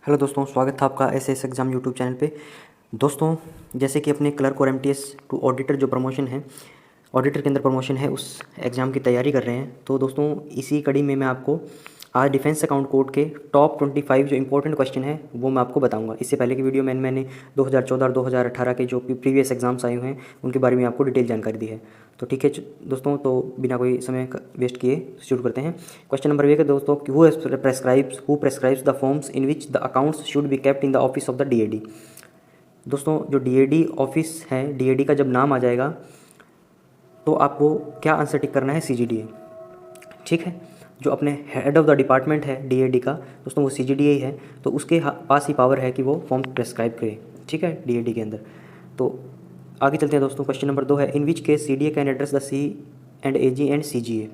Hello दोस्तों, स्वागत था आपका एसएस एग्ज़ाम यूट्यूब चैनल पे। दोस्तों, जैसे कि अपने क्लर्क और एमटीएस टू ऑडिटर जो प्रमोशन है, ऑडिटर के अंदर प्रमोशन है, उस एग्ज़ाम की तैयारी कर रहे हैं। तो दोस्तों, इसी कड़ी में मैं आपको आज डिफेंस अकाउंट कोड के टॉप 25 जो इंपॉर्टेंट क्वेश्चन है वो मैं आपको बताऊंगा। इससे पहले की वीडियो में मैंने 2014 और 2018 के जो प्रीवियस एग्जाम्स आए हुए हैं उनके बारे में आपको डिटेल जानकारी दी है। तो ठीक है दोस्तों, तो बिना कोई समय वेस्ट किए शुरू करते हैं। क्वेश्चन नंबर 1 है दोस्तों, who prescribes the forms in which the accounts should be kept in the office of the DAD. दोस्तों, जो डीएडी ऑफिस है, डीएडी का जब नाम आ जाएगा तो आपको क्या आंसर टिक करना है, सीजीडीए। ठीक है, जो अपने हेड ऑफ द डिपार्टमेंट है डीएडी का दोस्तों, वो सीजीडीए ही है, तो उसके पास ही पावर है कि वो फॉर्म प्रेस्क्राइब करे। ठीक है, डीएडी के अंदर। तो आगे चलते हैं दोस्तों। क्वेश्चन नंबर 2 है, in which case CDA can address the C and AG and CGA.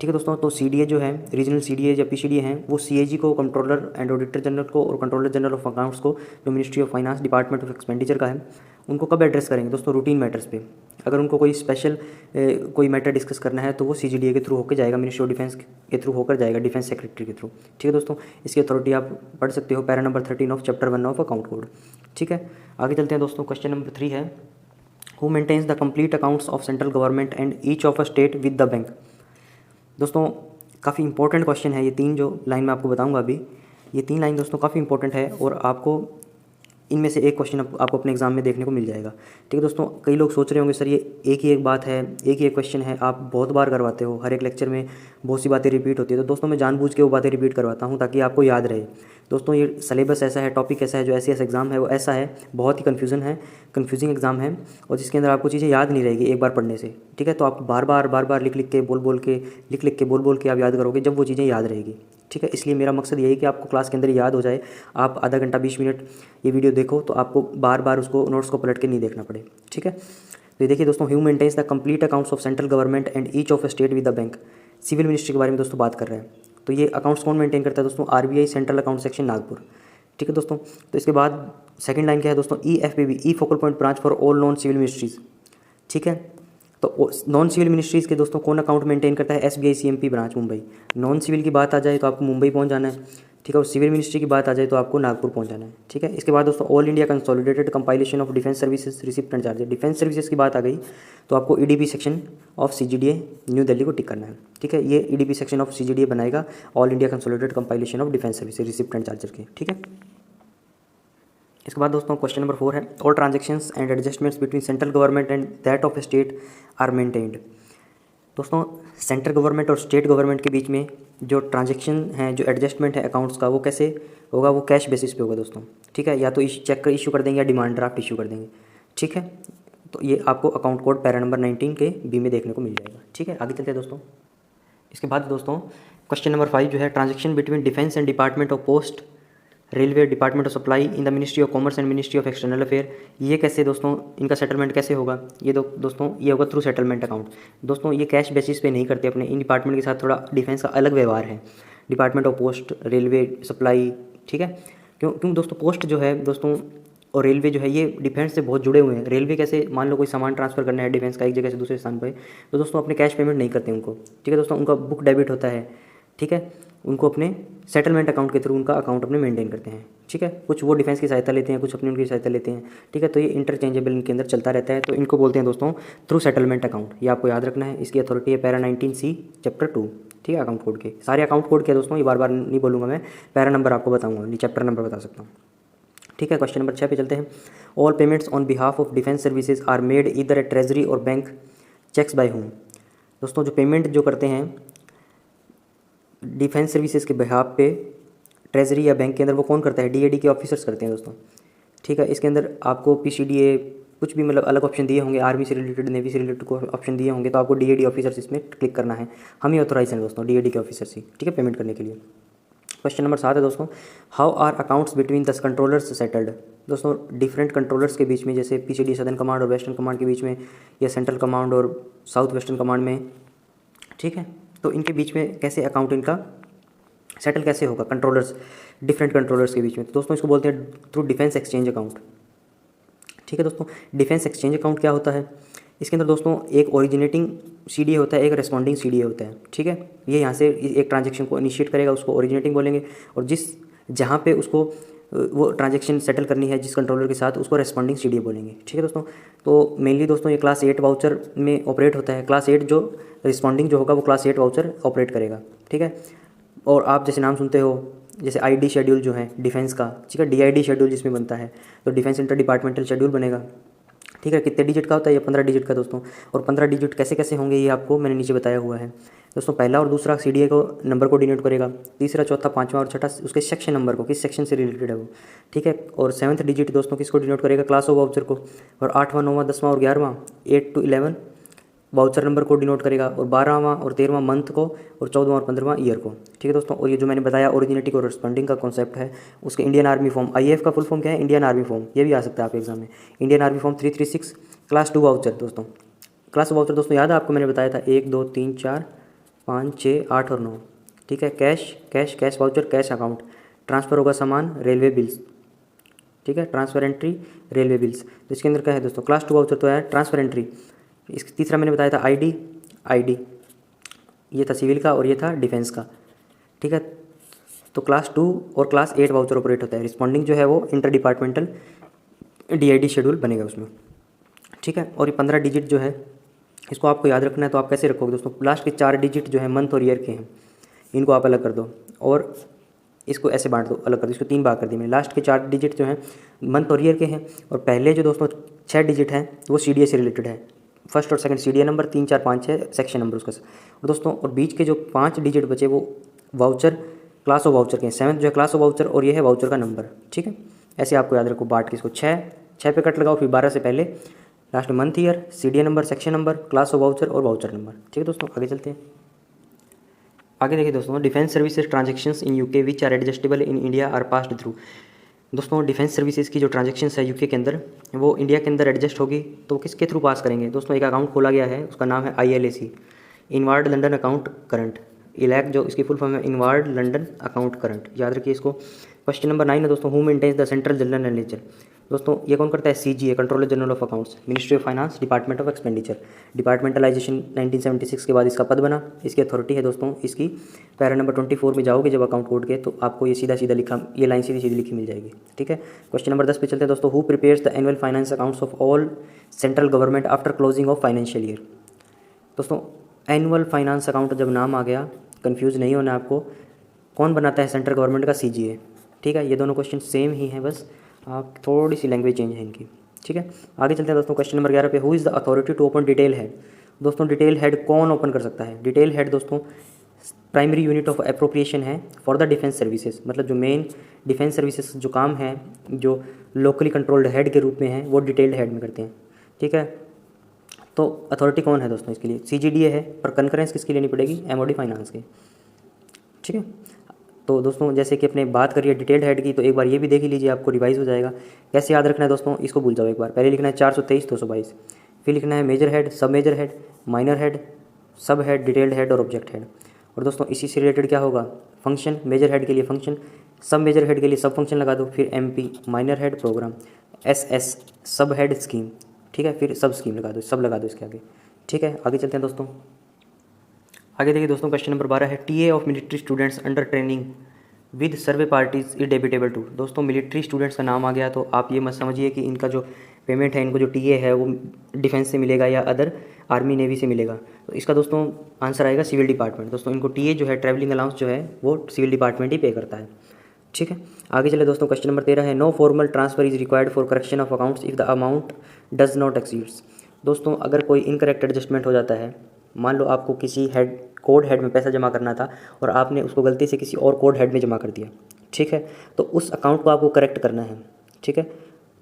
ठीक है दोस्तों, तो सीडीए जो है, रीजनल सीडीए या पीसीडीए हैं, वो सीएजी को, कंट्रोलर एंड ऑडिटर जनरल को और कंट्रोलर जनरल ऑफ अकाउंट्स को, जो ministry of finance department of expenditure का है, उनको कब एड्रेस करेंगे दोस्तों, रूटीन मैटर्स पे। अगर उनको कोई स्पेशल कोई मैटर डिस्कस करना है तो वो सीजीडीए के थ्रू होकर जाएगा, मिनिस्ट्री ऑफ डिफेंस के थ्रू होकर जाएगा, डिफेंस सेक्रेटरी के थ्रू। ठीक है दोस्तों, इसकी अथॉरिटी आप पढ़ सकते हो, para number 13 of chapter 1 of account code. ठीक है, आगे चलते हैं दोस्तों। क्वेश्चन नंबर 3 है, who maintains the complete accounts of central government and each of a state with the bank. दोस्तों, काफ़ी इंपॉर्टेंट क्वेश्चन है ये। 3 जो लाइन मैं आपको बताऊंगा अभी, ये 3 लाइन दोस्तों काफ़ी इंपॉर्टेंट है और आपको इनमें से एक क्वेश्चन आपको अपने एग्जाम में देखने को मिल जाएगा। ठीक है दोस्तों, कई लोग सोच रहे होंगे सर ये एक ही एक बात है, एक ही एक क्वेश्चन है, आप बहुत बार करवाते हो, हर एक लेक्चर में बहुत सी बातें रिपीट होती है। तो दोस्तों, मैं जानबूझ के वो बातें रिपीट करवाता हूँ ताकि आपको याद रहे। दोस्तों, ये सिलेबस ऐसा है, टॉपिक ऐसा है, जो ऐसी एग्जाम है वो ऐसा है, बहुत ही कन्फ्यूजिंग एग्जाम है और जिसके अंदर आपको चीज़ें याद नहीं रहेगी एक बार पढ़ने से। ठीक है, तो आप बार बार लिख लिख के बोल बोल के आप याद करोगे, जब वो चीज़ें याद रहेगी। ठीक है, इसलिए मेरा मकसद यही है कि आपको क्लास के अंदर याद हो जाए। आप आधा घंटा 20 मिनट ये वीडियो देखो तो आपको बार बार उसको नोट्स को पलट के नहीं देखना पड़े। ठीक है, तो ये देखिए दोस्तों, who maintains the complete accounts of central government and each of state with the bank. Civil ministry के बारे में दोस्तों बात कर रहे हैं। तो ये अकाउंट्स कौन मेंटेन करता है दोस्तों, RBI, central account section, Nagpur. ठीक है दोस्तों, तो इसके बाद सेकंड लाइन क्या है दोस्तों, EFPB, E focal point branch for all non civil ministries. ठीक है, तो नॉन सिविल मिनिस्ट्रीज़ के दोस्तों कौन अकाउंट मेंटेन करता है, SBI CMP branch, Mumbai. Non civil की बात आ जाए तो आपको मुंबई पहुंच जाना है। ठीक है, और सिविल मिनिस्ट्री की बात आ जाए तो आपको नागपुर पहुंच जाना है। ठीक है, इसके बाद दोस्तों all India consolidated compilation of defence services receipt and charges. Defence services की बात आ गई तो आपको EDP section of CGDA new Delhi को टिक करना है। ठीक है, ये EDP सेक्शन ऑफ CGDA बनाएगा all India consolidated compilation of defence services receipt and charger के। ठीक है, इसके बाद दोस्तों क्वेश्चन नंबर 4 है, all transactions and adjustments between central government and that of state are maintained. दोस्तों, सेंट्रल गवर्नमेंट और स्टेट गवर्नमेंट के बीच में जो ट्रांजेक्शन है, जो एडजस्टमेंट है अकाउंट्स का, वो कैसे होगा, वो कैश बेसिस पे होगा दोस्तों। ठीक है, या तो चेक इशू कर देंगे या डिमांड ड्राफ्ट इशू कर देंगे। ठीक है, तो ये आपको अकाउंट कोड पैरा नंबर 19 के बी में देखने को मिल जाएगा। ठीक है, आगे चलते हैं दोस्तों। इसके बाद दोस्तों क्वेश्चन नंबर 5 जो है, transaction between defence and department of post, railway, department of supply in the ministry of commerce and ministry of external affair. ये कैसे दोस्तों, इनका सेटलमेंट कैसे होगा, ये दोस्तों ये होगा थ्रू सेटलमेंट अकाउंट। दोस्तों, ये कैश बेसिस पे नहीं करते, अपने इन डिपार्टमेंट के साथ थोड़ा डिफेंस का अलग व्यवहार है। Department of post, railway, supply. ठीक है, क्यों दोस्तों, पोस्ट जो है दोस्तों और रेलवे जो है ये डिफेंस से बहुत जुड़े हुए हैं। रेलवे कैसे, मान लो कोई सामान ट्रांसफर करना है डिफेंस का एक जगह से दूसरे स्थान पर, तो दोस्तों अपने कैश पेमेंट नहीं करते उनको। ठीक है दोस्तों, उनका बुक डेबिट होता है। ठीक है, उनको अपने सेटलमेंट अकाउंट के थ्रू उनका अकाउंट अपने मेंटेन करते हैं। ठीक है, कुछ वो डिफेंस की सहायता लेते हैं, कुछ अपनी उनकी सहायता लेते हैं। ठीक है, तो ये इंटरचेंजेबल इनके अंदर चलता रहता है, तो इनको बोलते हैं दोस्तों थ्रू सेटलमेंट अकाउंट। ये आपको याद रखना है, इसकी अथॉरिटी है पैरा 19C चैप्टर 2। ठीक है, अकाउंट कोड के सारे अकाउंट कोड के दोस्तों, ये बार बार नहीं बोलूँगा मैं, पैरा नंबर आपको बताऊँगा, नहीं चैप्टर नंबर बता सकता हूँ। ठीक है, क्वेश्चन नंबर 6 पे चलते हैं, all payments on behalf of defence services are made either at treasury और बैंक चेक्स बाय होम। दोस्तों, जो पेमेंट जो करते हैं डिफेंस सर्विसेज के बिहाफ पे ट्रेजरी या बैंक के अंदर, वो कौन करता है, डीएडी के ऑफिसर्स करते हैं दोस्तों। ठीक है, इसके अंदर आपको पीसीडीए कुछ भी मतलब अलग ऑप्शन दिए होंगे, आर्मी से रिलेटेड, नेवी से रिलेटेड को ऑप्शन दिए होंगे, तो आपको डीएडी ऑफिसर्स इसमें क्लिक करना है। हम ही ऑथोराइज हैं दोस्तों डीएडी के ऑफिसर्स ही। ठीक है, पेमेंट करने के लिए। क्वेश्चन नंबर 7 है दोस्तों, how are accounts between the controllers settled. दोस्तों, डिफरेंट कंट्रोलर्स के बीच में, जैसे पीसीडी सदर्न कमांड और वेस्टर्न कमांड के बीच में, या सेंट्रल कमांड और साउथ वेस्टर्न कमांड में। ठीक है, तो इनके बीच में कैसे अकाउंट इनका सेटल कैसे होगा, कंट्रोलर्स, डिफरेंट कंट्रोलर्स के बीच में, तो दोस्तों इसको बोलते हैं थ्रू डिफेंस एक्सचेंज अकाउंट। ठीक है दोस्तों, डिफेंस एक्सचेंज अकाउंट क्या होता है, इसके अंदर दोस्तों एक ओरिजिनेटिंग सीडीए होता है, एक रेस्पॉन्डिंग सीडीए होता है। ठीक है, ये यहाँ से एक ट्रांजेक्शन को इनिशिएट करेगा, उसको ओरिजिनेटिंग बोलेंगे, और जिस जहाँ पे उसको वो ट्रांजैक्शन सेटल करनी है जिस कंट्रोलर के साथ, उसको रेस्पॉन्डिंग CDA बोलेंगे। ठीक है दोस्तों, तो मेनली दोस्तों ये क्लास 8 वाउचर में ऑपरेट होता है। क्लास 8 जो रिस्पॉन्डिंग जो होगा वो क्लास 8 वाउचर ऑपरेट करेगा। ठीक है, और आप जैसे नाम सुनते हो जैसे ID शेड्यूल जो है डिफेंस का, ठीक है, DID शेड्यूल जिसमें बनता है, तो डिफेंस इंटर डिपार्टमेंटल शेड्यूल बनेगा। ठीक है, कितने डिजिट का होता है? ये 15 डिजिट का दोस्तों। और 15 डिजिट कैसे कैसे होंगे ये आपको मैंने नीचे बताया हुआ है दोस्तों। पहला और दूसरा CDA को नंबर को डिनोट करेगा, तीसरा चौथा पाँचवा और छठा उसके सेक्शन नंबर को, किस सेक्शन से रिलेटेड है वो। ठीक है, और 7th डिजिट दोस्तों किसको डिनोट करेगा? क्लास ऑफ वाउचर को। और 8वां 9वां 10वां और 11वां 8 to 11 वाउचर नंबर को डिनोट करेगा, और 12वां और 13वां मंथ को, और 14वां और 15वां ईयर को। ठीक है दोस्तों, और ये जो मैंने बताया ओरिजिनिटी और रिस्पॉन्डिंग का कॉन्सेप्ट है, उसके इंडियन आर्मी फॉर्म IAF का फुल फॉर्म क्या है? Indian army form. ये भी आ सकता है आपके एग्जाम में, Indian army form 336 class 2 voucher दोस्तों। क्लास वाउचर दोस्तों याद है आपको, मैंने बताया था 1 2 3 4 5 6 8 और 9। ठीक है, cash voucher, cash account, transfer होगा सामान, रेलवे बिल्स। ठीक है, ट्रांसफर एंट्री, रेलवे बिल्स। तो इसके अंदर क्या है दोस्तों? क्लास 2 वाउचर तो है ट्रांसफर एंट्री। इस तीसरा मैंने बताया था ID, ये था सिविल का और ये था डिफेंस का। ठीक है, तो क्लास 2 और क्लास 8 वाउचर ऑपरेट होता है। रिस्पॉन्डिंग जो है वो इंटर डिपार्टमेंटल DID शेड्यूल बनेगा उसमें। ठीक है, और ये 15 डिजिट जो है इसको आपको याद रखना है। तो आप कैसे रखोगे दोस्तों? लास्ट के 4 डिजिट जो है मंथ और ईयर के हैं, इनको आप अलग कर दो और इसको ऐसे बांट दो, अलग कर दो, इसको 3 भाग कर दिए मैंने। लास्ट के 4 डिजिट जो हैं मंथ और ईयर के हैं, और पहले जो दोस्तों 6 डिजिट हैं वो CDA से रिलेटेड है। फर्स्ट और second CDA number, 3 4 5 6 section number उसका। और दोस्तों और बीच के जो 5 डिजिट बचे वो वाउचर, क्लास ऑफ वाउचर के हैं। 7th जो है क्लास ऑफ वाउचर, और ये है वाउचर का नंबर। ठीक है, ऐसे आपको याद रखो बांट के इसको। 6 पे कट लगाओ, फिर 12 से पहले, लास्ट में month year, CDA number, section number, class of voucher और वाउचर नंबर। ठीक है दोस्तों, आगे चलते हैं। आगे देखिए दोस्तों, defence services transactions in UK which are adjustable in India are passed through. दोस्तों डिफेंस सर्विसेज की जो ट्रांजैक्शंस है UK के अंदर, वो इंडिया के अंदर एडजस्ट होगी तो किसके थ्रू पास करेंगे दोस्तों? एक अकाउंट खोला गया है, उसका नाम है ILAC, inward London account current. ILAC जो इसकी फुल फॉर्म है इनवार्ड लंडन अकाउंट करंट, याद रखिए इसको। क्वेश्चन नंबर 9 है दोस्तों, who maintains the central general ledger. दोस्तों ये कौन करता है? CGA, controller general of accounts, ministry of finance, department of expenditure. Departmentalization 1976 के बाद इसका पद बना। इसकी अथॉरिटी है दोस्तों इसकी, पैरा नंबर 24 में जाओगे जब अकाउंट कोड के, तो आपको ये सीधा सीधा लिखा, ये लाइन सीधी सीधी लिखी मिल जाएगी। ठीक है, क्वेश्चन नंबर 10 पे चलते हैं दोस्तों, who prepares the annual finance accounts of all central government after closing of financial year. दोस्तों एनुअल फाइनेंस अकाउंट जब नाम आ गया, कंफ्यूज नहीं होना आपको, कौन बनाता है? सेंट्रल गवर्नमेंट का CGA। ठीक है, ये दोनों क्वेश्चन सेम ही हैं, बस आप थोड़ी सी लैंग्वेज चेंज है इनकी। ठीक है, आगे चलते हैं दोस्तों। क्वेश्चन नंबर 11 पे, who is the authority to open detail head. दोस्तों डिटेल हेड कौन ओपन कर सकता है? डिटेल हेड दोस्तों प्राइमरी यूनिट ऑफ अप्रोप्रिएशन है फॉर द डिफेंस सर्विसेज, मतलब जो मेन डिफेंस सर्विसेज जो काम है, जो लोकली कंट्रोल्ड हेड के रूप में है, वो डिटेल्ड हेड में करते हैं। ठीक है, तो अथॉरिटी कौन है दोस्तों इसके लिए? CGDA है, पर कंकरेंस किसकी लेनी पड़ेगी? MOD फाइनेंस की। ठीक है, तो दोस्तों जैसे कि अपने बात करिए डिटेल्ड हेड की, तो एक बार ये भी देख ही लीजिए, आपको रिवाइज हो जाएगा। कैसे याद रखना है दोस्तों? इसको भूल जाओ एक बार। पहले लिखना है 423 222, फिर लिखना है मेजर हेड, सब मेजर हेड, माइनर हेड, सब हेड, डिटेल्ड हेड और ऑब्जेक्ट हेड। और दोस्तों इसी से रिलेटेड क्या होगा? फंक्शन, मेजर हेड के लिए फंक्शन, सब मेजर हेड के लिए सब फंक्शन लगा दो, फिर MP minor head program, SS sub head scheme. ठीक है, फिर सब स्कीम लगा दो, सब लगा दो इसके आगे। ठीक है, आगे चलते हैं दोस्तों। आगे देखिए दोस्तों, क्वेश्चन नंबर 12 है, TA of military students under training with survey parties is debitable to. दोस्तों मिलिट्री स्टूडेंट्स का नाम आ गया तो आप ये मत समझिए कि इनका जो पेमेंट है, इनको जो TA है वो डिफेंस से मिलेगा या अदर आर्मी नेवी से मिलेगा। तो इसका दोस्तों आंसर आएगा सिविल डिपार्टमेंट। दोस्तों इनको TA जो है, ट्रैवलिंग अलाउंस जो है, वो सिविल डिपार्टमेंट ही पे करता है। ठीक है, आगे चले दोस्तों। क्वेश्चन नंबर 13 है, no formal transfer is required for correction of accounts if the amount does not exceeds. दोस्तों अगर कोई इनकरेक्ट एडजस्टमेंट हो जाता है, मान लो आपको किसी हेड, कोड हेड में पैसा जमा करना था और आपने उसको गलती से किसी और कोड हेड में जमा कर दिया। ठीक है, तो उस अकाउंट को आपको करेक्ट करना है। ठीक है,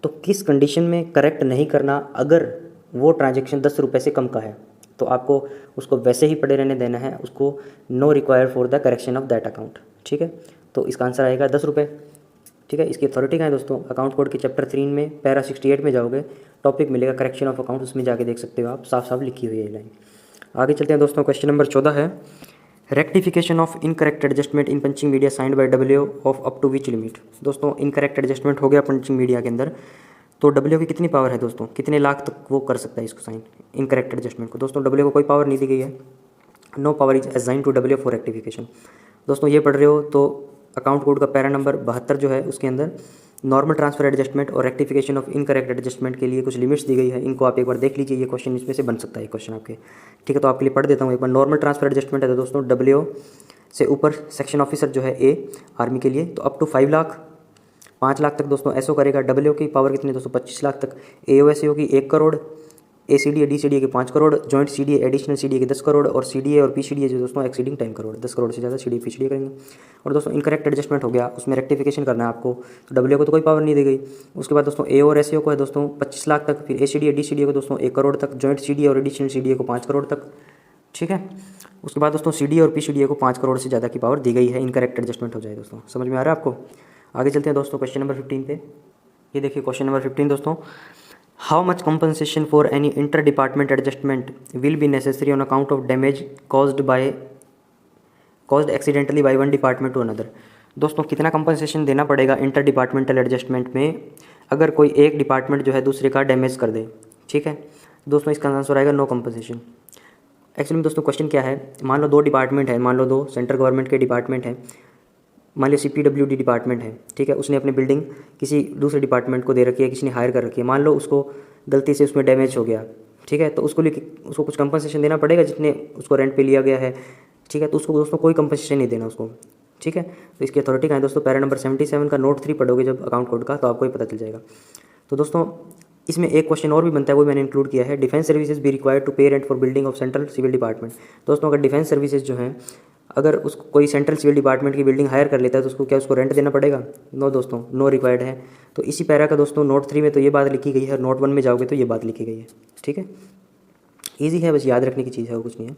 तो किस कंडीशन में करेक्ट नहीं करना? अगर वो ट्रांजैक्शन 10 रुपये से कम का है तो आपको उसको वैसे ही पड़े रहने देना है, उसको no require for the correction of that account. ठीक है, तो इसका आंसर आएगा 10 रुपये। ठीक है, इसकी अथॉरिटी कहाँ है दोस्तों? अकाउंट कोड के चैप्टर 3 में पैरा 68 में जाओगे, टॉपिक मिलेगा करेक्शन ऑफ अकाउंट, उसमें जाके देख सकते हो आप, साफ साफ लिखी हुई है ये लाइन। आगे चलते हैं दोस्तों। क्वेश्चन नंबर 14 है, rectification of incorrect adjustment in punching media signed by WO of up to which limit. दोस्तों इनकरेक्ट एडजस्टमेंट हो गया पंचिंग मीडिया के अंदर, तो WO की कितनी पावर है दोस्तों? कितने लाख तक वो कर सकता है इसको साइन, इनकरेक्ट एडजस्टमेंट को? दोस्तों WO को कोई पावर नहीं दी गई है, no power is assigned to WO for rectification. दोस्तों ये पढ़ रहे हो तो अकाउंट कोड का पैरा नंबर 72 जो है उसके अंदर नॉर्मल ट्रांसफर एडजस्टमेंट और रेक्टिफिकेशन ऑफ इनकरेक्ट एडजस्टमेंट के लिए कुछ लिमिट्स दी गई है। इनको आप एक बार देख लीजिए, ये क्वेश्चन इसमें से बन सकता है क्वेश्चन आपके। ठीक है, तो आपके लिए पढ़ देता हूँ एक बार। नॉर्मल ट्रांसफर एडजस्टमेंट है दोस्तों WO से ऊपर सेक्शन ऑफिसर जो है A आर्मी के लिए, तो अप टू 5 लाख 5 लाख तक दोस्तों SO करेगा। WO की पावर कितनी दोस्तों 25 लाख तक। AO SAO की 1 करोड़, ACDA DCDA के 5 crore, joint CDA additional CDA के 10 करोड़ और CDA और PCDA जो दोस्तों एक्सीडिंग 10 करोड़, 10 करोड़ से ज़्यादा CDA PCDA करेंगे। और दोस्तों इनकरेक्ट एडजस्टमेंट हो गया, उसमें रेक्टिफिकेशन करना है आपको। तो WO को तो कोई पावर नहीं दी गई। उसके बाद दोस्तों AO और SAO को है दोस्तों 25 लाख तक, फिर ACDA DCDA को दोस्तों 1 करोड़ तक, जॉइंट CDA और एडिशनल CDA को 5 करोड़ तक। ठीक है, उसके बाद दोस्तों CDA और PCDA को 5 करोड़ से ज़्यादा की पावर दी गई है, इनकरेक्ट एडजस्टमेंट हो जाए दोस्तों। समझ में आ रहा है आपको? आगे चलते हैं दोस्तों क्वेश्चन नंबर 15 पे। ये देखिए क्वेश्चन नंबर 15 दोस्तों, how much compensation for any inter department adjustment will be necessary on account of damage caused accidentally by one department to another. दोस्तों कितना कंपनसेशन देना पड़ेगा इंटर डिपार्टमेंटल एडजस्टमेंट में अगर कोई एक डिपार्टमेंट जो है दूसरे का डैमेज कर दे। ठीक है दोस्तों, इसका आंसर आएगा नो कंपनसेशन। एक्चुअली में दोस्तों क्वेश्चन क्या है, मान लो 2 डिपार्टमेंट है, मान लो 2 सेंट्रल गवर्नमेंट के डिपार्टमेंट हैं, मान लो CPWD डिपार्टमेंट है। ठीक है, उसने अपनी बिल्डिंग किसी दूसरे डिपार्टमेंट को दे रखी है, किसी ने हायर कर रखी है, मान लो उसको गलती से उसमें डैमेज हो गया। ठीक है, तो उसको कुछ कंपनसेशन देना पड़ेगा जितने उसको रेंट पे लिया गया है। ठीक है, तो उसको दोस्तों कोई कंपनसेशन नहीं देना उसको। ठीक है, तो इसकी अथॉरिटी का है दोस्तों, पैरा नंबर 77 का नोट 3 पढ़ोगे जब अकाउंट कोड का, तो आपको ही पता चल जाएगा। तो दोस्तों इसमें एक क्वेश्चन और भी बनता है, वो मैंने इंक्लूड किया है। Defence services be required to pay rent for building of central civil department. दोस्तों अगर डिफेंस सर्विसेज जो हैं, अगर उसको कोई सेंट्रल सिविल डिपार्टमेंट की बिल्डिंग हायर कर लेता है तो उसको क्या उसको रेंट देना पड़ेगा? नो दोस्तों, नो रिक्वायर्ड है। तो इसी पैरा का दोस्तों नोट 3 में तो ये बात लिखी गई है और नोट 1 में जाओगे तो ये बात लिखी गई है। ठीक है, ईजी है, बस याद रखने की चीज़ है, वो कुछ नहीं है।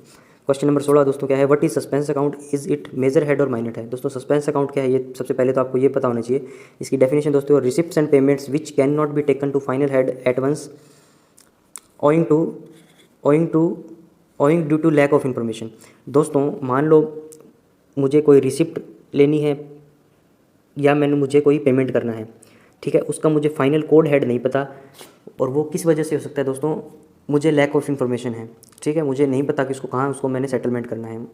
क्वेश्चन नंबर 16 दोस्तों क्या है, what is suspense account, is it major head और माइनर हेड। दोस्तों सस्पेंस अकाउंट क्या है, ये सबसे पहले तो आपको ये पता होना चाहिए। इसकी डेफिनेशन दोस्तों, receipts and payments which can not be taken to final head at once owing due to lack of information. दोस्तों मान लो मुझे कोई रिसिप्ट लेनी है या मुझे कोई पेमेंट करना है। ठीक है, उसका मुझे फाइनल कोड हेड नहीं पता, और वो किस वजह से हो सकता है दोस्तों, मुझे लैक ऑफ इन्फॉर्मेशन है। ठीक है, मुझे नहीं पता कि उसको कहाँ उसको मैंने सेटलमेंट करना है।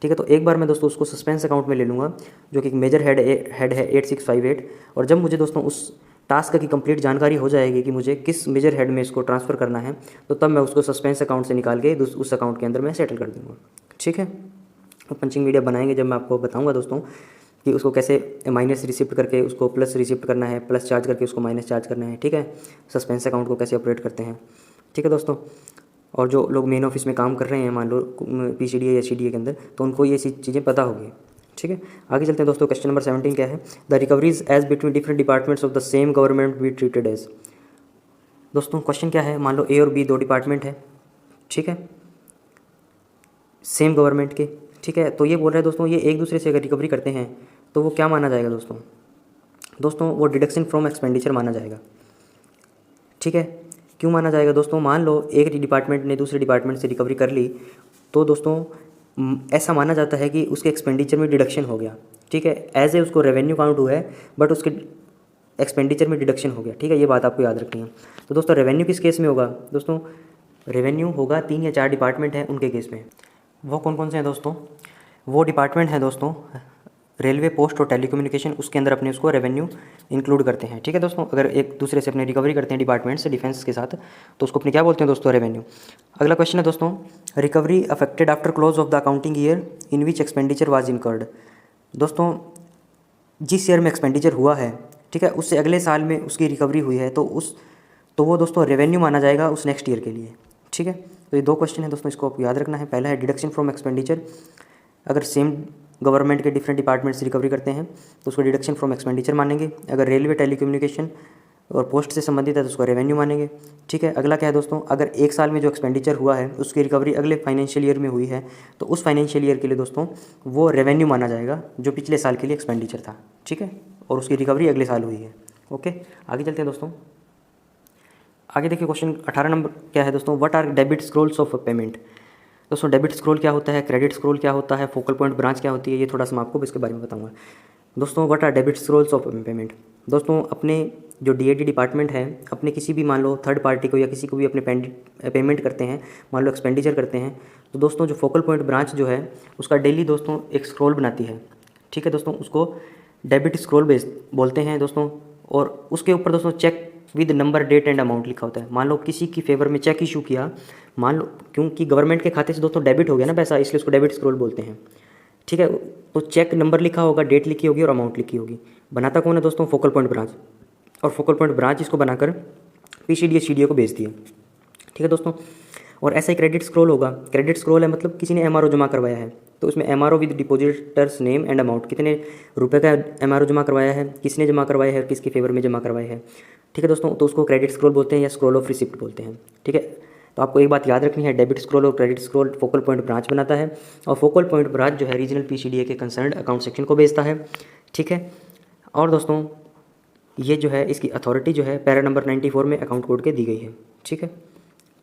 ठीक है, तो एक बार मैं दोस्तों उसको सस्पेंस अकाउंट में ले लूँगा जो कि एक मेजर हेड है 8658। और जब मुझे दोस्तों उस टास्क की कंप्लीट जानकारी हो जाएगी कि मुझे किस मेजर हेड में इसको ट्रांसफ़र करना है, तो तब मैं उसको सस्पेंस अकाउंट से निकाल के उस अकाउंट के अंदर मैं सेटल कर दूँगा। ठीक है, तो पंचिंग मीडिया बनाएंगे जब मैं आपको बताऊँगा दोस्तों कि उसको कैसे माइनस रिसिप्ट करके उसको प्लस रिसिप्ट करना है, प्लस चार्ज करके उसको माइनस चार्ज करना है। ठीक है, सस्पेंस अकाउंट को कैसे ऑपरेट करते हैं। ठीक है दोस्तों, और जो लोग मेन ऑफिस में काम कर रहे हैं मान लो PCDA या CDA के अंदर, तो उनको ये चीज़ें पता होगी। ठीक है, आगे चलते हैं दोस्तों। क्वेश्चन नंबर 17 क्या है, the recoveries as between different departments of the same government be treated as. दोस्तों क्वेश्चन क्या है, मान लो A और B 2 डिपार्टमेंट है। ठीक है, सेम गवर्नमेंट के। ठीक है, तो ये बोल रहा है दोस्तों, ये एक दूसरे से अगर रिकवरी करते हैं तो वो क्या माना जाएगा दोस्तों वो डिडक्शन फ्रॉम एक्सपेंडिचर माना जाएगा। ठीक है, क्यों माना जाएगा दोस्तों, मान लो एक डिपार्टमेंट ने दूसरे डिपार्टमेंट से रिकवरी कर ली, तो दोस्तों ऐसा माना जाता है कि उसके एक्सपेंडिचर में डिडक्शन हो गया। ठीक है, एज ए उसको रेवेन्यू काउंट हुआ है बट उसके एक्सपेंडिचर में डिडक्शन हो गया। ठीक है, ये बात आपको याद रखनी है। तो दोस्तों रेवेन्यू किस केस में होगा दोस्तों, रेवेन्यू होगा 3 या 4 डिपार्टमेंट हैं उनके केस में। वो कौन कौन से हैं दोस्तों, वो डिपार्टमेंट हैं दोस्तों रेलवे, पोस्ट और टेलीकम्युनिकेशन, उसके अंदर अपने उसको रेवेन्यू इंक्लूड करते हैं। ठीक है दोस्तों, अगर एक दूसरे से अपने रिकवरी करते हैं डिपार्टमेंट से डिफेंस के साथ, तो उसको अपने क्या बोलते हैं दोस्तों, रेवेन्यू। अगला क्वेश्चन है दोस्तों, recovery affected after close of the accounting year in which expenditure was incurred. दोस्तों जिस ईयर में एक्सपेंडिचर हुआ है, ठीक है, उससे अगले साल में उसकी रिकवरी हुई है, तो वो दोस्तों रेवेन्यू माना जाएगा उस नेक्स्ट ईयर के लिए। ठीक है, तो ये 2 क्वेश्चन है दोस्तों, इसको आपको याद रखना है। पहला है डिडक्शन फ्रॉम एक्सपेंडिचर, अगर सेम गवर्नमेंट के डिफरेंट डिपार्टमेंट से रिकवरी करते हैं तो उसको डिडक्शन फ्रॉम एक्सपेंडिचर मानेंगे। अगर रेलवे, टेलीकम्युनिकेशन और पोस्ट से संबंधित है तो उसको रेवेन्यू मानेंगे। ठीक है, अगला क्या है दोस्तों, अगर एक साल में जो एक्सपेंडिचर हुआ है उसकी रिकवरी अगले फाइनेंशियल ईयर में हुई है, तो उस फाइनेंशियल ईयर के लिए दोस्तों वो रेवेन्यू माना जाएगा जो पिछले साल के लिए एक्सपेंडिचर था। ठीक है, और उसकी रिकवरी अगले साल हुई है। ओके, आगे चलते हैं दोस्तों। आगे देखिए क्वेश्चन 18 नंबर क्या है दोस्तों, what are debit scrolls of payment. दोस्तों डेबिट स्क्रॉल क्या होता है, क्रेडिट स्क्रॉल क्या होता है, फोकल पॉइंट ब्रांच क्या होती है, ये थोड़ा सा मैं आपको इसके बारे में बताऊंगा। दोस्तों what are debit scrolls of payment. दोस्तों अपने जो DAD डिपार्टमेंट है, अपने किसी भी मान लो थर्ड पार्टी को या किसी को भी अपने पेमेंट करते हैं, मान लो एक्सपेंडिचर करते हैं, तो दोस्तों जो फोकल पॉइंट ब्रांच जो है उसका डेली दोस्तों एक स्क्रॉल बनाती है। ठीक है दोस्तों, उसको डेबिट स्क्रॉल बेस बोलते हैं दोस्तों। और उसके ऊपर दोस्तों cheque with number, date and amount लिखा होता है। मान लो किसी की फेवर में चेक इशू किया, मान लो क्योंकि गवर्नमेंट के खाते से दोस्तों डेबिट हो गया ना पैसा, इसलिए उसको डेबिट स्क्रॉल बोलते हैं। ठीक है, तो चेक नंबर लिखा होगा, डेट लिखी होगी और अमाउंट लिखी होगी। बनाता कौन है दोस्तों? Focal point branch. और फोकल पॉइंट ब्रांच इसको बनाकर पीसीडीएस सीडीए को भेज दिया। ठीक है दोस्तों। और ऐसा ही क्रेडिट स्क्रॉल होगा। क्रेडिट स्क्रॉल है मतलब किसी ने एमआरओ जमा करवाया है, तो उसमें MRO with depositors name and amount, कितने रुपए का एमआरओ जमा करवाया है, किसने जमा करवाया है और किसके फेवर में जमा करवाया है। ठीक है दोस्तों, तो उसको क्रेडिट स्क्रॉल बोलते हैं या स्क्रॉल ऑफ रिसिप्ट बोलते हैं। ठीक है, तो आपको एक बात याद रखनी है, डेबिट स्क्रॉल और credit scroll focal point branch बनाता है, और फोकल पॉइंट ब्रांच जो है रीजनल पीसीडीए के कंसर्न अकाउंट सेक्शन को भेजता है। ठीक है, और दोस्तों ये जो है इसकी अथॉरिटी जो है पैरा नंबर 94 में अकाउंट कोड के दी गई है। ठीक है,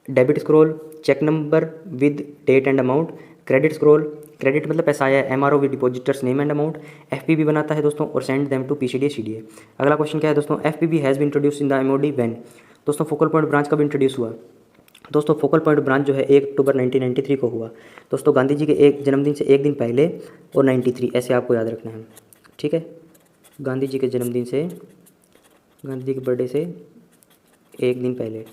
debit scroll cheque number with date and amount, credit scroll credit मतलब पैसा आया, MRO with depositors name and amount, FPB बनाता है दोस्तों और send them to PCDA CDA. अगला क्वेश्चन क्या है दोस्तों? FPB has been introduce in the MOD when. दोस्तों फोकल पॉइंट ब्रांच कब इंट्रोड्यूस हुआ? दोस्तों फोकल पॉइंट ब्रांच जो है 1 अक्टूबर 1993 को हुआ। दोस्तों गांधी जी के एक जन्मदिन से एक दिन पहले और 93 ऐसे आपको याद रखना है। ठीक है, गांधी जी के जन्मदिन से, गांधी जी के बर्थडे से एक दिन पहले।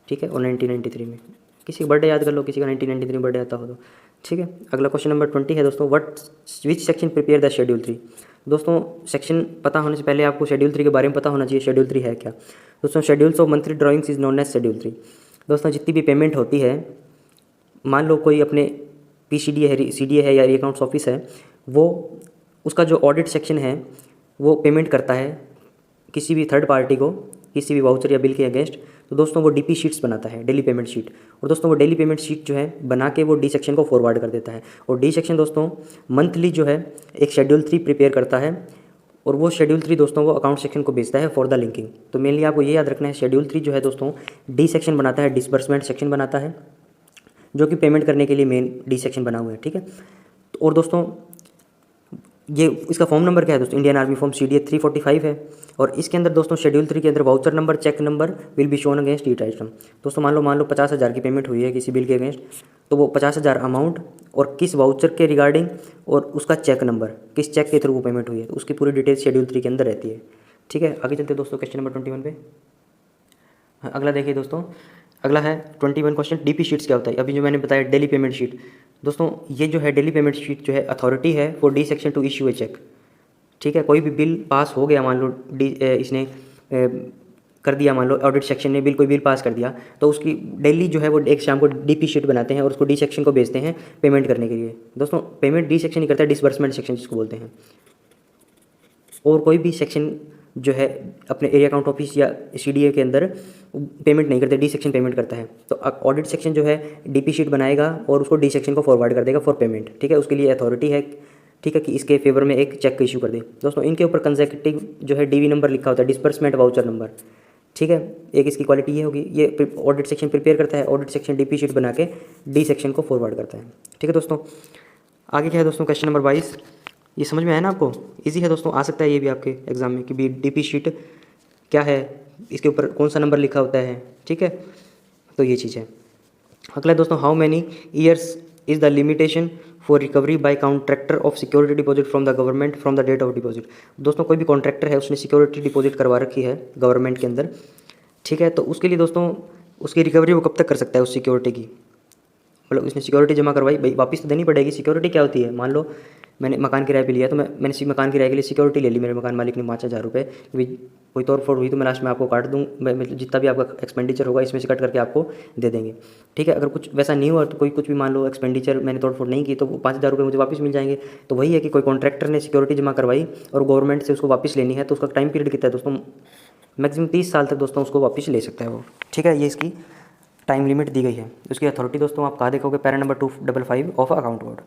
ठीक है, और 1993 में किसी का बर्थडे याद कर लो, किसी का 1993 में बर्थडे आता हो तो। ठीक है, अगला क्वेश्चन नंबर 20 है दोस्तों, which section prepare the schedule 3। दोस्तों सेक्शन पता होने से पहले आपको शेड्यूल 3 के बारे में पता होना चाहिए। शेड्यूल 3 है क्या दोस्तों? Schedules of monthly drawings is known as schedule 3। दोस्तों जितनी भी पेमेंट होती है, मान लो कोई अपने पीसीडीए है, सीडीए है या अकाउंट्स ऑफिस है, वो उसका जो ऑडिट सेक्शन है वो पेमेंट करता है किसी भी थर्ड पार्टी को, किसी भी वाउचर या बिल के अगेंस्ट, तो दोस्तों वो डीपी शीट्स बनाता है, डेली पेमेंट शीट। और दोस्तों वो डेली पेमेंट शीट जो है बना के वो डी सेक्शन को फॉरवर्ड कर देता है। और डी सेक्शन दोस्तों मंथली जो है एक शेड्यूल 3 प्रिपेयर करता है, और वो शेड्यूल 3 दोस्तों वो अकाउंट सेक्शन को भेजता है फॉर द लिंकिंग। तो मेनली आपको ये याद रखना है, शेड्यूल 3 जो है दोस्तों डी सेक्शन बनाता है, डिसबर्समेंट सेक्शन बनाता है, जो कि पेमेंट करने के लिए मेन डी सेक्शन बना हुआ है। ठीक है, और दोस्तों ये इसका फॉर्म नंबर क्या है दोस्तों? इंडियन आर्मी फॉर्म सीडीए 345 है। और इसके अंदर दोस्तों शेड्यूल 3 के अंदर voucher number, cheque number will be shown against each item. दोस्तों मान लो 50,000 की पेमेंट हुई है किसी बिल के अगेंस्ट, तो वो 50,000 अमाउंट और किस वाउचर के रिगार्डिंग और उसका चेक नंबर, किस चेक के थ्रू वो पेमेंट हुई है, तो उसकी पूरी डिटेल शेड्यूल 3 के अंदर रहती है। ठीक है, आगे चलते हैं दोस्तों क्वेश्चन नंबर 21 पे। अगला देखिए दोस्तों, अगला है 21 क्वेश्चन, डीपी शीट्स क्या होता है? अभी जो मैंने बताया डेली पेमेंट शीट, दोस्तों ये जो है डेली पेमेंट शीट जो है अथॉरिटी है for D section to issue a cheque. ठीक है, कोई भी बिल पास हो गया, मान लो इसने कर दिया, मान लो ऑडिट सेक्शन ने कोई बिल पास कर दिया, तो उसकी डेली जो है वो एक शाम को डीपी शीट बनाते हैं और उसको डी सेक्शन को भेजते हैं पेमेंट करने के लिए। दोस्तों पेमेंट डी सेक्शन ही करता है, डिसबर्समेंट सेक्शन जिसको बोलते हैं। और कोई भी सेक्शन जो है अपने एरिया अकाउंट ऑफिस या सीडीए के अंदर पेमेंट नहीं करते, डी सेक्शन पेमेंट करता है। तो ऑडिट सेक्शन जो है डीपी शीट बनाएगा और उसको डी सेक्शन को फॉरवर्ड कर देगा फॉर पेमेंट। ठीक है, उसके लिए अथॉरिटी है, ठीक है, कि इसके फेवर में एक चेक इशू कर दे। दोस्तों इनके ऊपर कंसेक्यूटिव जो है डीवी नंबर लिखा होता है, डिस्बर्समेंट वाउचर नंबर। ठीक है, एक इसकी क्वालिटी ये होगी, ये ऑडिट सेक्शन प्रिपेयर करता है, ऑडिट सेक्शन डीपी शीट बना के डी सेक्शन को फॉरवर्ड करता है। ठीक है दोस्तों, आगे क्या है दोस्तों? क्वेश्चन नंबर 22, ये समझ में आया ना आपको? इजी है दोस्तों, आ सकता है ये भी आपके एग्जाम में कि भी डीपी शीट क्या है, इसके ऊपर कौन सा नंबर लिखा होता है। ठीक है, तो ये चीज़ है। अगला दोस्तों, how many years is the limitation for recovery by contractor of security deposit from the government from the date of deposit. दोस्तों कोई भी कॉन्ट्रैक्टर है, उसने सिक्योरिटी डिपॉजिट करवा रखी है गवर्नमेंट के अंदर, ठीक है, तो उसके लिए दोस्तों उसकी रिकवरी वो कब तक कर सकता है उस सिक्योरिटी की? मतलब उसने सिक्योरिटी जमा करवाई, भाई वापस तो देनी पड़ेगी। सिक्योरिटी क्या होती है? मान लो मैंने मकान किराए पे लिया, तो मैंने मकान किराए के लिए सिक्योरिटी ले ली, मेरे मकान मालिक ने 5,000 रुपये, कोई तोड़ फोड़ हुई तो मैं लास्ट में आपको काट दूँ, मतलब जितना भी आपका एक्सपेंडिचर होगा इसमें से कट करके आपको दे देंगे। ठीक है, अगर कुछ वैसा नहीं हुआ तो कोई कुछ भी मान लो एक्सपेंडिचर मैंने तोड़ फोड़ नहीं की तो 5,000 रुपये मुझे वापस मिल जाएंगे। तो वही है कि कोई कॉन्ट्रैक्टर ने सिक्योरिटी जमा करवाई और गवर्नमेंट से उसको वापस लेनी है, तो उसका टाइम पीरियड कितना है दोस्तों? मैक्सिमम 30 साल तक दोस्तों उसको वापस ले सकता है वो। ठीक है, ये इसकी टाइम लिमिट दी गई है। उसकी अथॉरिटी दोस्तों आप कहाँ देखोगे? Para number 255 of account code.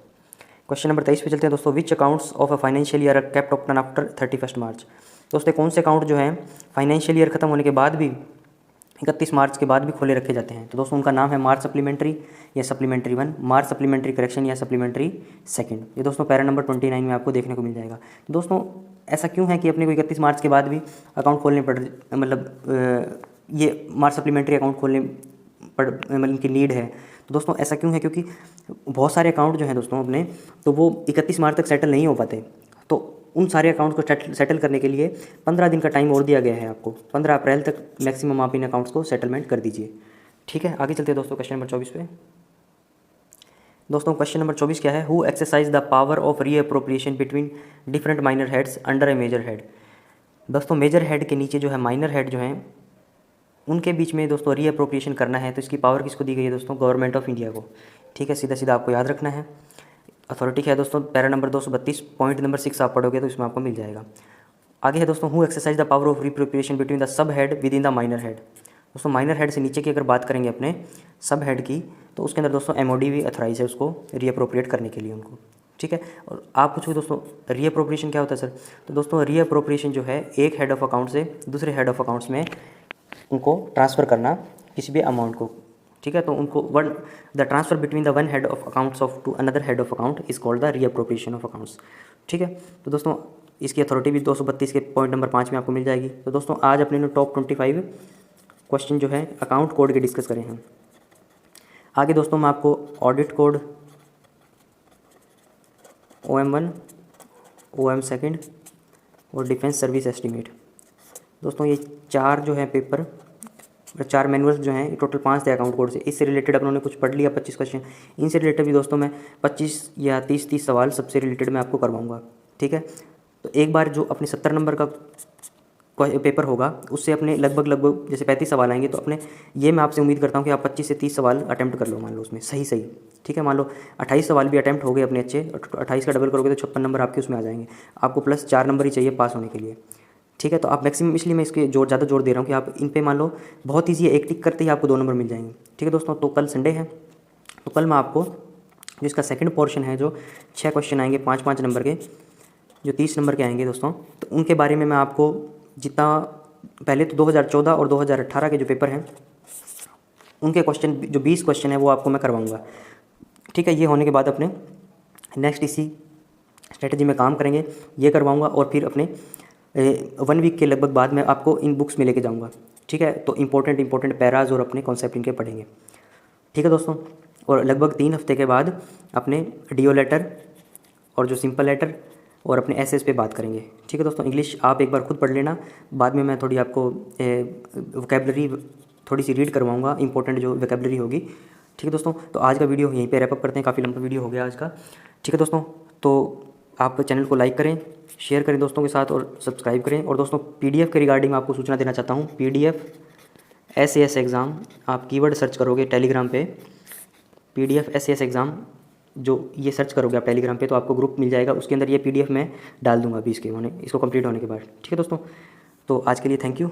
Question number 23 पे चलते हैं दोस्तों, which accounts of a financial year kept open after 31 मार्च। दोस्तों कौन से अकाउंट जो हैं फाइनेंशियल ईयर खत्म होने के बाद भी 31 मार्च के बाद भी खोले रखे जाते हैं? तो दोस्तों उनका नाम है मार्च सप्लीमेंट्री या सप्लीमेंट्री 1, मार्च सप्लीमेंट्री करेक्शन या सप्लीमेंट्री 2। ये दोस्तों पैरा नंबर 29 में आपको देखने को मिल जाएगा। दोस्तों ऐसा क्यों है कि अपने को 31 मार्च के बाद भी अकाउंट खोलने पड़, मतलब ये मार्च सप्लीमेंट्री अकाउंट खोलने मतलब इनकी नीड है? तो दोस्तों ऐसा क्यों है? क्योंकि बहुत सारे अकाउंट जो हैं दोस्तों अपने, तो वो 31 मार्च तक सेटल नहीं हो पाते। तो उन सारे अकाउंट को सेटल करने के लिए 15 दिन का टाइम और दिया गया है आपको। 15 अप्रैल तक मैक्सिमम आप इन अकाउंट्स को सेटलमेंट कर दीजिए। ठीक है, आगे चलते हैं दोस्तों क्वेश्चन नंबर 24 पे। दोस्तों क्वेश्चन नंबर 24 क्या है, who exercise the power of reappropriation between different minor heads under a major head. दोस्तों मेजर हेड के नीचे जो है माइनर हेड जो हैं उनके बीच में दोस्तों रीअप्रोप्रिएशन करना है, तो इसकी पावर किसको दी गई है दोस्तों, गवर्नमेंट ऑफ इंडिया को। ठीक है, सीधा सीधा आपको याद रखना है। अथॉरिटी क्या है दोस्तों, पैरा नंबर 232 पॉइंट नंबर 6 आप पढ़ोगे तो इसमें आपको मिल जाएगा। आगे है दोस्तों, who exercise the power of reappropriation between the sub head within the minor head. दोस्तों माइनर हेड से नीचे की अगर बात करेंगे अपने सब हेड की, तो उसके अंदर दोस्तों MOD भी अथराइज है उसको रीअप्रोप्रिएट करने के लिए उनको। ठीक है, और आप पूछोगे दोस्तों रीअप्रोप्रिएशन क्या होता है सर, तो दोस्तों रीअप्रोप्रिएशन जो है एक हेड ऑफ अकाउंट से दूसरे हेड ऑफ अकाउंट्स में उनको ट्रांसफ़र करना किसी भी अमाउंट को। ठीक है, तो उनको the transfer between the one head of accounts of to another head of account is called the reappropriation of accounts. ठीक है, तो दोस्तों इसकी अथॉरिटी भी 232 के पॉइंट नंबर 5 में आपको मिल जाएगी। तो दोस्तों आज अपने टॉप 25 क्वेश्चन जो है अकाउंट कोड के डिस्कस करें हम। आगे दोस्तों मैं आपको ऑडिट कोड OM1, OM2 और डिफेंस सर्विस एस्टीमेट, दोस्तों ये 4 जो है पेपर, 4 मैनुअल्स जो हैं, टोटल 5 थे अकाउंट कोड से। इससे रिलेटेड अपनों ने कुछ पढ़ लिया 25 क्वेश्चन, इनसे रिलेटेड भी दोस्तों मैं 25 या 30 सवाल सबसे रिलेटेड मैं आपको करवाऊंगा। ठीक है, तो एक बार जो अपने 70 नंबर का पेपर होगा उससे अपने लगभग जैसे 35 सवाल आएंगे, तो अपने ये मैं आपसे उम्मीद करता हूँ कि आप 25 से 30 सवाल अटैम्प्ट कर लो, मान लो उसमें सही। ठीक है, मान लो 28 सवाल भी अटैम्प्ट हो गए अपने अच्छे, 28 का डबल करोगे तो 56 नंबर आपके उसमें आ जाएंगे। आपको प्लस 4 नंबर ही चाहिए पास होने के लिए। ठीक है, तो आप मैक्सिमम, इसलिए मैं इसके ज़्यादा जोर दे रहा हूँ कि आप इन पे मान लो बहुत ईजी है, एक टिक करते ही आपको 2 नंबर मिल जाएंगे। ठीक है दोस्तों, तो कल संडे है, तो कल मैं आपको जो इसका सेकंड पोर्शन है, जो 6 क्वेश्चन आएंगे 5-5 नंबर के, जो 30 नंबर के आएंगे दोस्तों, तो उनके बारे में मैं आपको जितना पहले तो 2014 और 2018 के जो पेपर हैं उनके क्वेश्चन, जो 20 क्वेश्चन है वो आपको मैं करवाऊँगा। ठीक है, ये होने के बाद अपने नेक्स्ट इसी स्ट्रेटजी में काम करेंगे, ये करवाऊँगा और फिर अपने 1 वीक के लगभग बाद मैं आपको इन बुक्स में लेके जाऊँगा। ठीक है, तो इंपॉर्टेंट पैराज और अपने कॉन्सेप्ट इनके पढ़ेंगे। ठीक है दोस्तों, और लगभग 3 हफ्ते के बाद अपने DO लेटर और जो सिंपल लेटर और अपने SS पे बात करेंगे। ठीक है दोस्तों, इंग्लिश आप एक बार खुद पढ़ लेना, बाद में मैं थोड़ी आपको वोकैबुलरी थोड़ी सी रीड करवाऊँगा, इंपॉर्टेंट जो वोकैबुलरी होगी। ठीक है दोस्तों, तो आज का वीडियो यहीं पे रैप अप करते हैं, काफ़ी लंबा वीडियो हो गया आज का। ठीक है दोस्तों, तो आप चैनल को लाइक करें, शेयर करें दोस्तों के साथ और सब्सक्राइब करें। और दोस्तों PDF के रिगार्डिंग आपको सूचना देना चाहता हूँ, PDF SAS एग्ज़ाम आप कीवर्ड सर्च करोगे टेलीग्राम पे, PDF SAS एग्ज़ाम जो ये सर्च करोगे आप टेलीग्राम पे, तो आपको ग्रुप मिल जाएगा, उसके अंदर ये PDF मैं डाल दूँगा अभी इसको कंप्लीट होने के बाद। ठीक है दोस्तों, तो आज के लिए थैंक यू,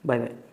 बाय बाय।